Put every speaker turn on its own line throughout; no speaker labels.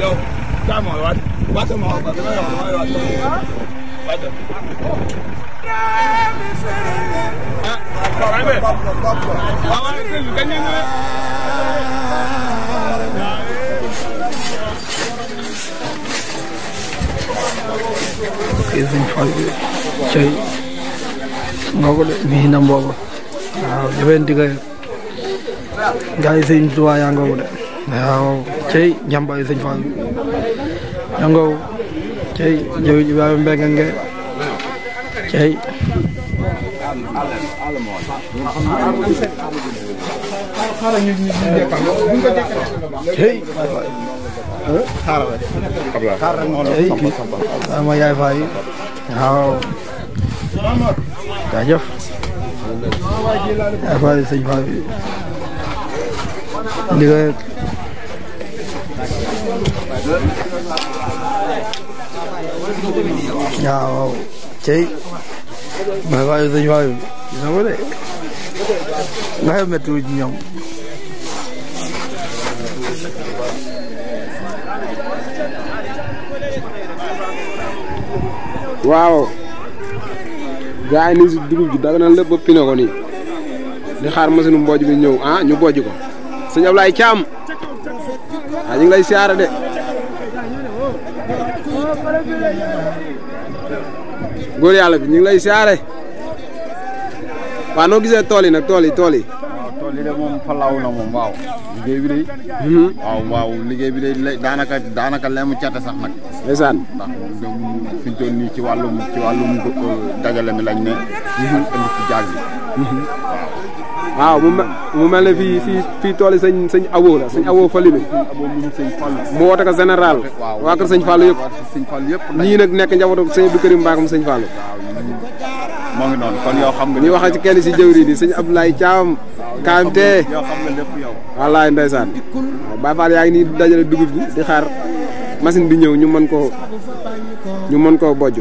yow kaay ma waat waat ma waat dama yow dama waat waat
Sëñ Fall bi cey ngoko de mi na mbogo waaw defen diga gaay Sëñ Tuubaa yaa ngoko de waaw cey njamba Sëñ Fall yaa ngoko cey jëw ji ba mbega nge cey cey sama yaay Faay waaw jaajëf yaay Faay Sëñ Fall bi ndiga waaw cey yaay Faay Sëñ Fall bi gis nga ko de nga xam métti ci ñoom
waaw gaa yi nii si dugub ji daga na lépp ba pine ko nii di xaar machine mbooj bi ñëw ah ñu bojj ko sëñ Ablaye Thiam ah ñu ngi lay siyaare de góor yàlla bi ñu ngi lay siyaare waaw noo gisee tool yi nag tool yi
waaw tool yi de moom falaaw na moom waaw liggéey bi de waaw liggéey bi de daanaka lemu cate sax nag
ndeysaan
ndax fi ñu toll nii ci wàllum dajale mi lañ ne indi ci jaag bi
waaw mu mel ne fii tool yi sëñ Abo la sëñ Abo Falime mu woote ko général waa kër sëñ Fallou yëpp ñii nag nekk njabootu sëñ Abdou Karim Mbacke sëñ Fallou
moo ngi noonu kon yow xam nga
ñu wax ci kenn si jëwri di sëñ Abdoulaye Thiam KMT
yow xam nga lépp yow
wallaay ndeysaan Baye Fall yaa ngi nii dajale dugub bi di xaar machine bi ñëw ñu mën koo bojj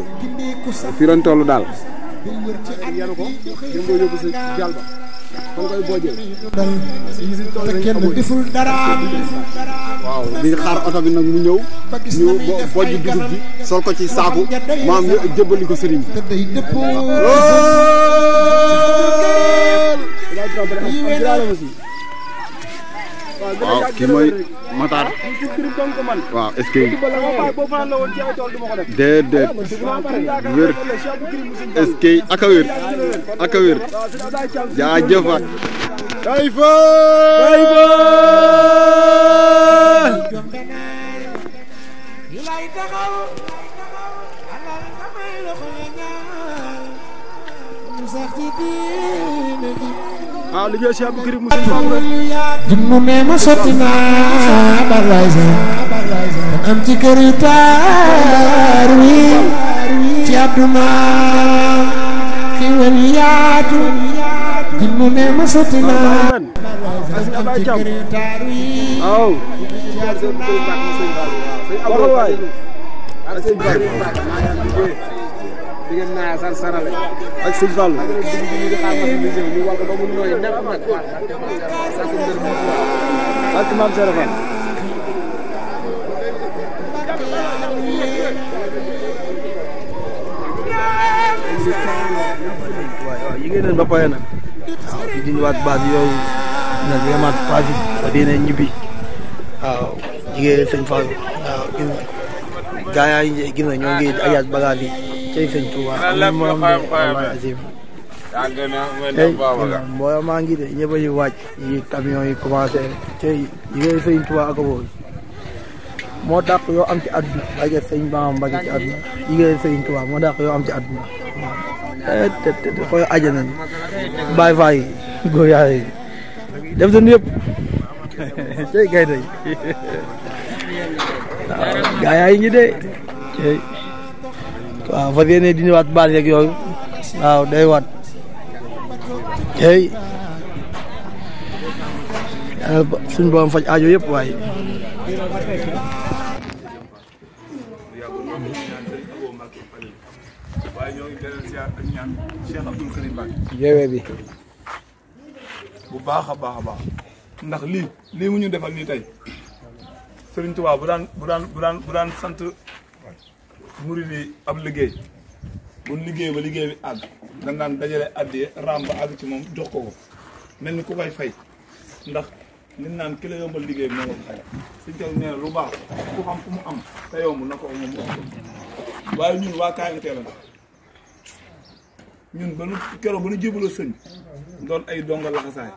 fii doon toll daal yanu ko jëm boo yóbbu sa jàll ba fan koy bojjee
kenn deful dara
waaw di xaar oto bi nag mu ñëw ñu bojj dugub bi sol ko ci saaku maam ñu jëbbali ko sëriñ waaw kii mooy Matar waaw est-ce que déedéet wér est-ce que aka wér jaajëf Taïfa
waaw liggéey Cheikh Abdou Karim
junnu ne ma sotti naa baraysa am ci kër yu taar wi ci àdduna xiwal yaatu junnu ne ma sotti naa am ci kër yu taar wi
waaw di ngeen naa sar sarale ak sëñ Fall ak rek dugg ñu di xaar ma ñu ñëw ñu wal ko ba mu nooy nepp nag sa ko ndër mu ak maam Serafal waaw yi ngeen ba pare nag waaw di dindiwaat base yooyu nag yemaat page ba dina ñibbi waaw jigéen sëñ Fall waaw gis nga gaa yaa ngi gis nga ñoo ngi ayaat bagage yi cey sëñ Touba am moom de wallahi azim mbooloo maa ngi de ñëpp a yi wàcc yi camion yi commencé cey jigéen sëñ Touba ak boobu moo dàq yoo am ci àdduna bàyyi sëñ Bamba Mbacke ci àdduna jigéen sëñ Touba moo dàq yoo am ci àdduna te xool àjjana bàyyi faa yi góor yaa yi def seen yëpp cey gay day waaw gaa yaa ngi de cey waaw fas yéene dindi waat baal yeeg yooyu waaw day waat cey suñ borom faj aajo yëpp waaye
yeewee bi bu baax a baax a baax ndax lii mu ñu defal nii tey Sëriñ Tuubaa bu daan sant murid yi ab liggéey bu liggéey ba liggéey bi àgg dañ daan dajale addiye raam ba àgg ci moom jox ko mel ni ku koy fay ndax nit naan ki la yombal liggéey bi moo ko fay suñ ko nee lu baax ku xam fu mu am te yomb na ko moom waaye ñun waa KMT la ñun ba nu keroog ba nu jébaloo sëñ doon ay donga laxasaay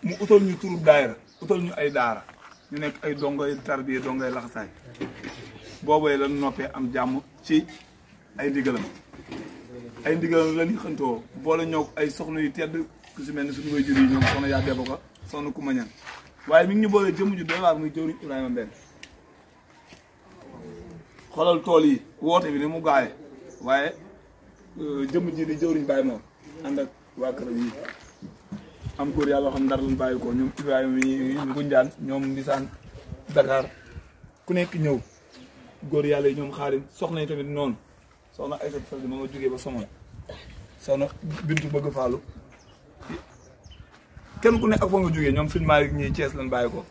mu utal ñu turu daayira utal ñu ay daara ñu nekk ay dongay tarbiya dongay laxasaay boobee la noppee am jàmm ci ay ndigalam la ñuy xëntoo boole ñoo ay soxna yu tedd ku si mel ni suñu way jur yi ñoom soxna yaa debo ko soxna ku ma ñan waaye mi ngi ñu boole jëmm ju doy waar muy jëwriñ Ibrahima Mbène xoolal tool yi woote bi ni mu gaaye waaye jëmm ji di jëwriñ Baye Mor ànd ak waa këram yi am góor yàlla xam ndar lañ bàyyi ko ñoom Ibrahima yi Ngunjaan ñoom Ndisaan Dakar ku nekk ñëw góor yàlla yi ñoom xaarim soxna yi tamit noonu soxna ay sat ma nga jógee ba Somone soxna Bintu bëgg faalu kenn ku nekk ak fa nga jógee ñoom suñu Malick ñii Thiès lañ bàyyi ko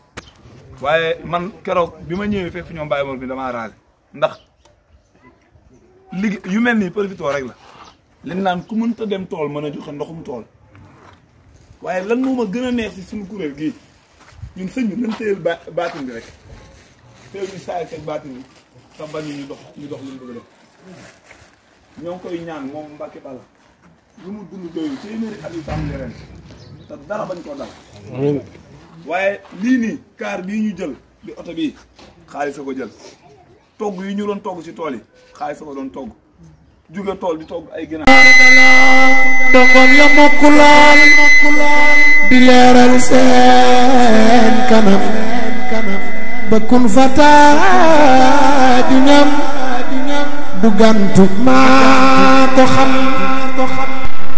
waaye man keroog bi ma ñëwee fekk ñoom Baye Mor bi damaa raale ndax liggéey yu mel nii profité rek la li naan ku mënta dem tool mën a joxe ndoxum tool waaye lan moo ma gën a neex si suñu kuréel gii ñun sëñ bi nañ téyel baatin bi rek téyel ñu saay seen baatin bi te bañ ñu dox lu ñu bëgg a def ñoo ngi koy ñaan moom Mbacke Balla lu mu dund doyul téeméeri at yu tàmbali ren te dara bañ koo dal waaye lii nii kaar bii ñu jël di oto bii xaalis a ko jël togg yi ñu doon togg ci tool yi xaalis a ko doon togg jóge tool di togg ay ginaar
dongoom ya mokk lool di leeral seen kanam ba kun fataa di ñam du gantu maa ko xam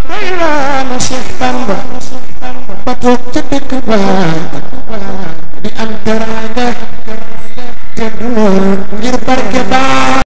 day raana Cheikh Bamba ba toog ca dëkk ba di am teraanga te du ngir barke ba